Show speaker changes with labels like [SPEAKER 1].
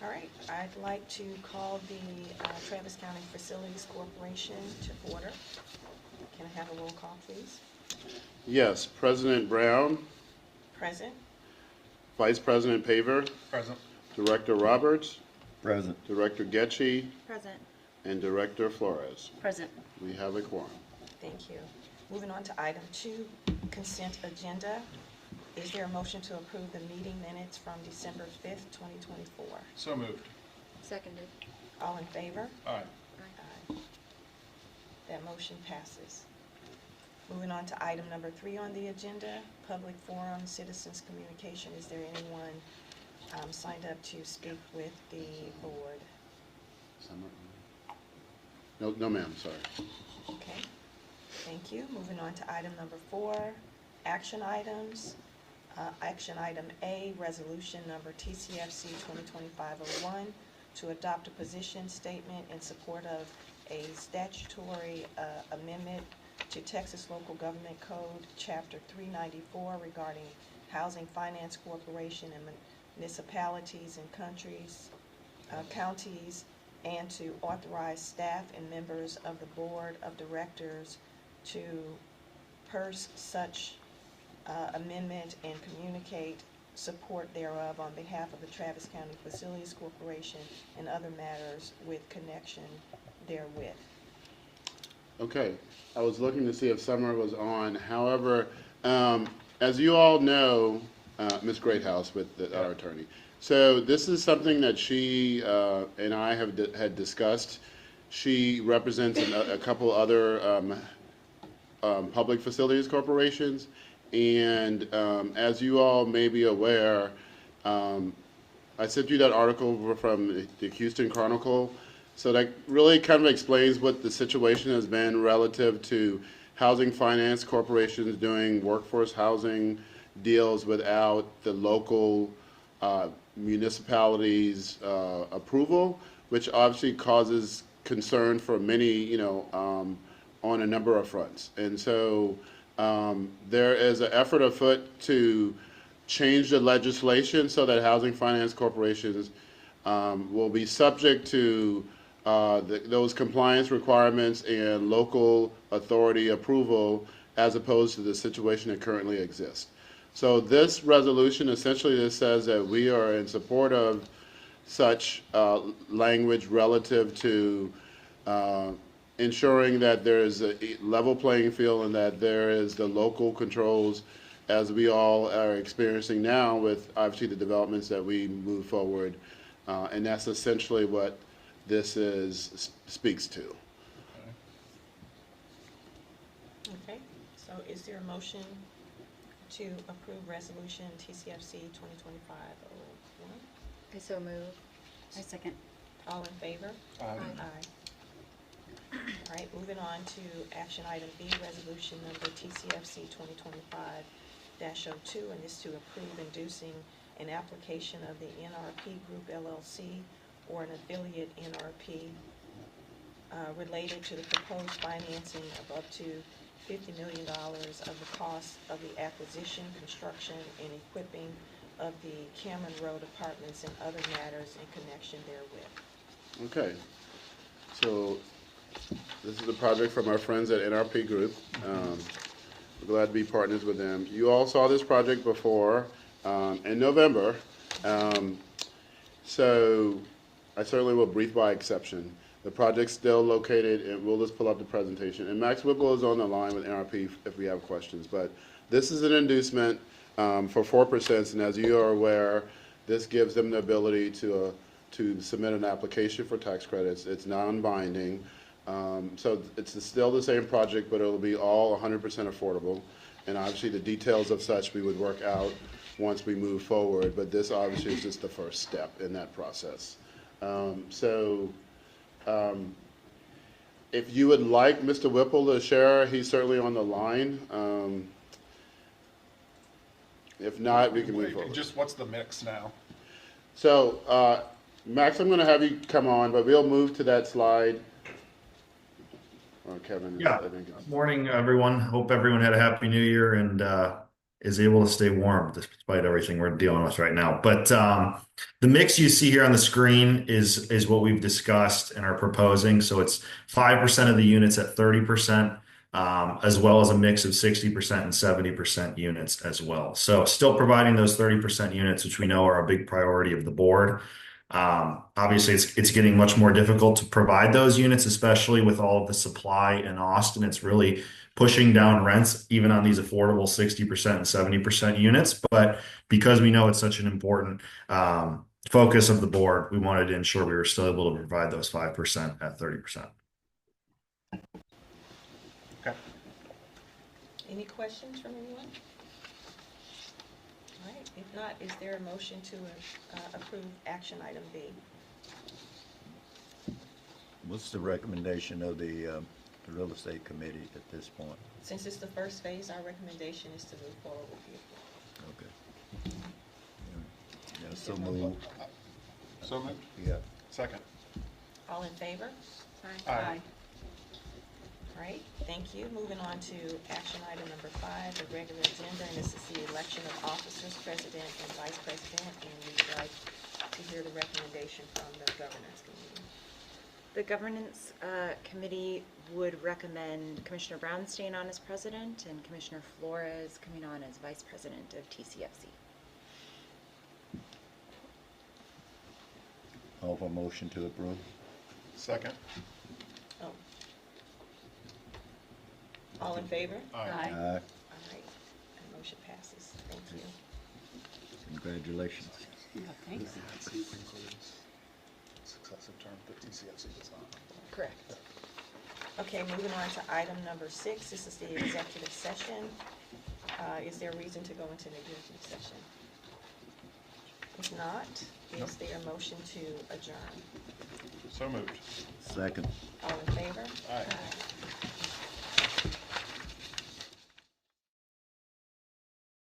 [SPEAKER 1] All right, I'd like to call the Travis County Facilities Corporation to order. Can I have a roll call, please?
[SPEAKER 2] Yes, President Brown,
[SPEAKER 1] Present.
[SPEAKER 2] Vice President Paver,
[SPEAKER 3] Present.
[SPEAKER 2] Director Roberts,
[SPEAKER 4] Present.
[SPEAKER 2] Director Getchy,
[SPEAKER 5] Present.
[SPEAKER 2] and Director Flores.
[SPEAKER 5] Present.
[SPEAKER 2] We have a quorum.
[SPEAKER 1] Thank you. Moving on to item 2, consent agenda. Is there a motion to approve the meeting minutes from December 5th, 2024?
[SPEAKER 3] So moved.
[SPEAKER 5] Seconded.
[SPEAKER 1] All in favor?
[SPEAKER 3] Aye.
[SPEAKER 1] Aye. That motion passes. Moving on to item number 3 on the agenda, public forum, citizens communication. Is there anyone signed up to speak with the board?
[SPEAKER 2] No, ma'am, sorry.
[SPEAKER 1] Okay, thank you. Moving on to item number 4, action items. Action item A, resolution number TCFC 2025-01, to adopt a position statement in support of a statutory amendment to Texas Local Government Code, Chapter 394, regarding Housing Finance Corporation and municipalities and counties, and to authorize staff and members of the Board of Directors to purse such amendment and communicate support thereof on behalf of the Travis County Facilities Corporation and other matters with connection therewith.
[SPEAKER 2] Okay, I was looking to see if Summer was on. However, as you all know, Ms. Greathouse with our attorney. So this is something that she and I had discussed. She represents a couple other public facilities corporations, and as you all may be aware, I sent you that article from the Houston Chronicle. So that really kind of explains what the situation has been relative to housing finance corporations doing workforce housing deals without the local municipalities' approval, which obviously causes concern for many, on a number of fronts. And so there is an effort afoot to change the legislation so that housing finance corporations will be subject to those compliance requirements and local authority approval, as opposed to the situation that currently exists. So this resolution essentially just says that we are in support of such language relative to ensuring that there is a level playing field and that there is the local controls, as we all are experiencing now with obviously the developments that we move forward. And that's essentially what this speaks to.
[SPEAKER 1] Okay, so is there a motion to approve resolution TCFC 2025-01?
[SPEAKER 5] I so move. I second.
[SPEAKER 1] All in favor?
[SPEAKER 3] Aye.
[SPEAKER 1] All right, moving on to action item B, resolution number TCFC 2025-02, and this to approve inducing an application of the NRP Group LLC or an affiliate NRP related to the proposed financing of up to $50 million of the cost of the acquisition, construction, and equipping of the Cameron Road Apartments and other matters in connection therewith.
[SPEAKER 2] Okay, so this is a project from our friends at NRP Group. We're glad to be partners with them. You all saw this project before in November, so I certainly will brief by exception. The project's still located, and we'll just pull up the presentation. And Max Whipple is on the line with NRP if we have questions. But this is an inducement for 4%, and as you are aware, this gives them the ability to submit an application for tax credits. It's non-binding. So it's still the same project, but it'll be all 100% affordable. And obviously the details of such we would work out once we move forward, but this obviously is just the first step in that process. If you would like Mr. Whipple to share, he's certainly on the line. If not, we can move forward.
[SPEAKER 3] Just what's the mix now?
[SPEAKER 2] So, Max, I'm going to have you come on, but we'll move to that slide. Or Kevin.
[SPEAKER 4] Yeah. Morning, everyone. Hope everyone had a happy new year and is able to stay warm despite everything we're dealing with right now. But the mix you see here on the screen is what we've discussed and are proposing. So it's 5% of the units at 30%, as well as a mix of 60% and 70% units as well. So still providing those 30% units, which we know are a big priority of the board. Obviously, it's getting much more difficult to provide those units, especially with all of the supply in Austin. It's really pushing down rents, even on these affordable 60% and 70% units. But because we know it's such an important focus of the board, we wanted to ensure we were still able to provide those 5% at 30%.
[SPEAKER 3] Okay.
[SPEAKER 1] Any questions from anyone? All right, if not, is there a motion to approve action item B?
[SPEAKER 6] What's the recommendation of the real estate committee at this point?
[SPEAKER 1] Since it's the first phase, our recommendation is to move forward with the approval.
[SPEAKER 6] Okay. Yeah, so move.
[SPEAKER 3] So moved.
[SPEAKER 6] Yeah.
[SPEAKER 3] Second.
[SPEAKER 1] All in favor?
[SPEAKER 3] Aye.
[SPEAKER 1] All right, thank you. Moving on to action item number 5, the regular agenda, and this is the election of officers, president and vice president, and we'd like to hear the recommendation from the governance committee.
[SPEAKER 7] The governance committee would recommend Commissioner Brown staying on as president and Commissioner Flores coming on as vice president of TCFC.
[SPEAKER 6] Offer motion to approve.
[SPEAKER 3] Second.
[SPEAKER 1] Oh. All in favor?
[SPEAKER 3] Aye.
[SPEAKER 6] Aye.
[SPEAKER 1] All right, and motion passes. Thank you.
[SPEAKER 6] Congratulations.
[SPEAKER 5] Thanks.
[SPEAKER 3] Successive term, but TCFC does not.
[SPEAKER 1] Correct. Okay, moving on to item number 6. This is the executive session. Is there a reason to go into an executive session? If not,
[SPEAKER 3] Nope.
[SPEAKER 1] is there a motion to adjourn?
[SPEAKER 3] So moved.
[SPEAKER 6] Second.
[SPEAKER 1] All in favor?